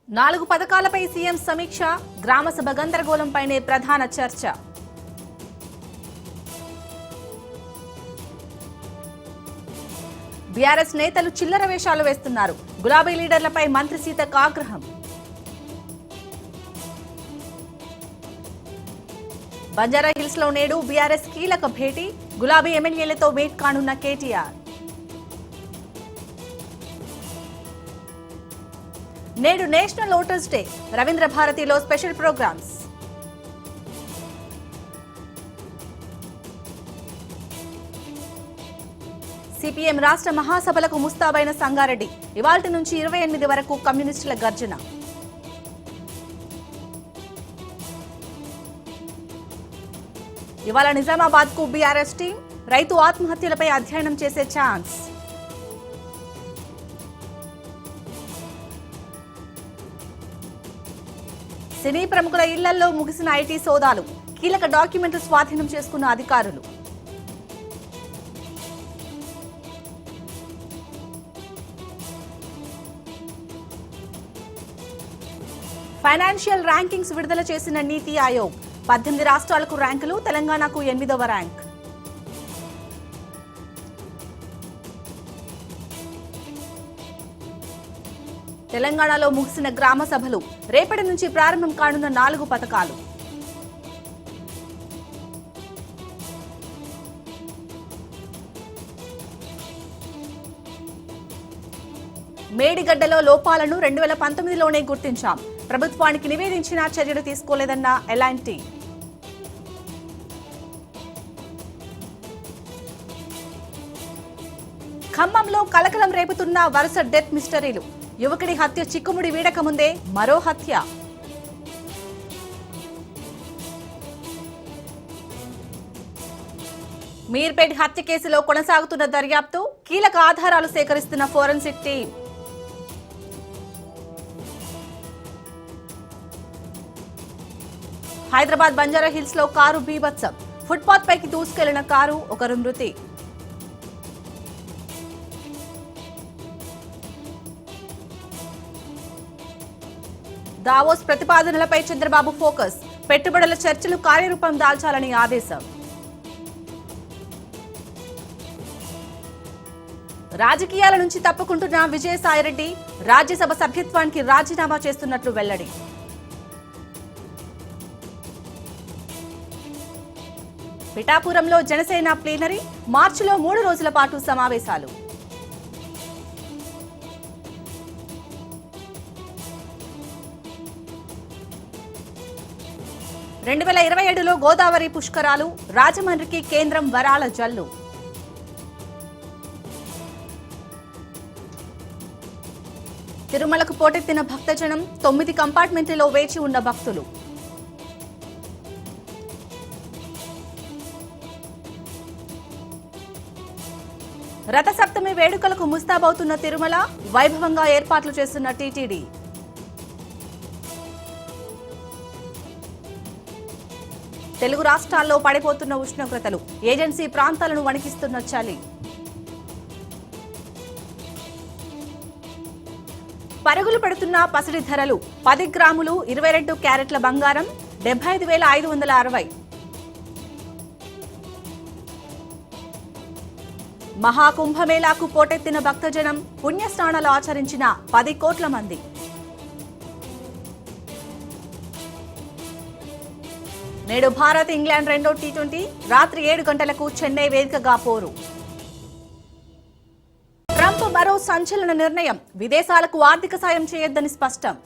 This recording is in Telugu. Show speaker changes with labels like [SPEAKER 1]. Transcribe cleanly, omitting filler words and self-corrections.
[SPEAKER 1] 4 పథకాలపై సీఎం సమీక్ష, గ్రామ సభ గందరగోళంపైనే ప్రధాన చర్చ. బీఆర్ఎస్ నేతలు చిల్లర వేషాలు వేస్తున్నారు. గులాబీ లీడర్లపై మంత్రి సీతకు ఆగ్రహం. బంజారాహిల్స్ లో నేడు బీఆర్ఎస్ కీలక భేటీ, గులాబీ ఎమ్మెల్యేలతో మీట్ కానున్న కేటీఆర్. నేడు నేషనల్ ఓటర్స్ డే, రవీంద్ర భారతిలో స్పెషల్ ప్రోగ్రామ్స్. సిపిఎం రాష్ట్ర మహాసభలకు ముస్తాబైన సంగారెడ్డి, ఇవాల్టి నుంచి 28 వరకు కమ్యూనిస్టుల గర్జన. ఇవాళ నిజామాబాద్ కు బీఆర్ఎస్ టీం, రైతు ఆత్మహత్యలపై అధ్యయనం చేసే ఛాన్స్. సినీ ప్రముఖుల ఇళ్లలో ముగిసిన ఐటీ సోదాలు, కీలక డాక్యుమెంట్లు స్వాధీనం చేసుకున్న అధికారులు. ఫైనాన్షియల్ ర్యాంకింగ్స్ విడుదల చేసిన నీతి ఆయోగ్, 18 రాష్ట్రాలకు ర్యాంకులు, తెలంగాణకు 8వ ర్యాంక్. తెలంగాణలో ముగిసిన గ్రామ సభలు, రేపటి నుంచి ప్రారంభం కానున్న 4 పథకాలు. మేడిగడ్డలో లోపాలను 2019లోనే గుర్తించాం, ప్రభుత్వానికి నివేదించినా చర్యలు తీసుకోలేదన్న ఎల్ఎన్టీ. ఖమ్మంలో కలకలం రేపుతున్న వరుస డెత్ మిస్టరీలు, యువకుడి హత్య చిక్కుముడి వీడక ముందే మరో హత్య. మీర్పేట్ హత్య కేసులో కొనసాగుతున్న దర్యాప్తు, కీలక ఆధారాలు సేకరిస్తున్న ఫోరెన్సిక్ టీం. హైదరాబాద్ బంజారాహిల్స్ లో కారు బీభత్సం, ఫుట్పాత్ పైకి దూసుకెళ్లిన కారు, ఒకరు మృతి. దావోస్ ప్రతిపాదనలపై చంద్రబాబు ఫోకస్, పెట్టుబడుల చర్చలు కార్యరూపం దాల్చాలని ఆదేశం. రాజకీయాల నుంచి తప్పుకుంటున్న విజయసాయిరెడ్డి, రాజ్యసభ సభ్యత్వానికి రాజీనామా చేస్తున్నట్లు వెల్లడి. పిఠాపురంలో జనసేన ప్లీనరీ, మార్చిలో 3 రోజుల పాటు సమావేశాలు. రెండు 2027లో గోదావరి పుష్కరాలు, రాజమండ్రికి కేంద్రం వరాల జల్లు. తిరుమలకు పోటెత్తిన భక్తజనం, 9 కంపార్ట్మెంట్లలో వేచి ఉన్న భక్తులు. రథసప్తమి వేడుకలకు ముస్తాబవుతున్న తిరుమల, వైభవంగా ఏర్పాట్లు చేస్తున్న టీటీడీ. తెలుగు రాష్ట్రాల్లో పడిపోతున్న ఉష్ణోగ్రతలు, ఏజెన్సీ ప్రాంతాలను వణికిస్తున్న చలి. పరుగులు పెడుతున్న పసిడి ధరలు, 10 గ్రాములు 22 క్యారెట్ల బంగారం 75,560. మహాకుంభమేళాకు పోటెత్తిన భక్తజనం, పుణ్యస్నానాలు ఆచరించిన 10 కోట్ల మంది. నేడు భారత్ ఇంగ్లాండ్ రెండో టీ20, రాత్రి 7 గంటలకు చెన్నై వేదికగా పోరు. ట్రంప్ మరో సంచలన నిర్ణయం, విదేశాలకు ఆర్థిక సాయం చేయొద్దని స్పష్టం.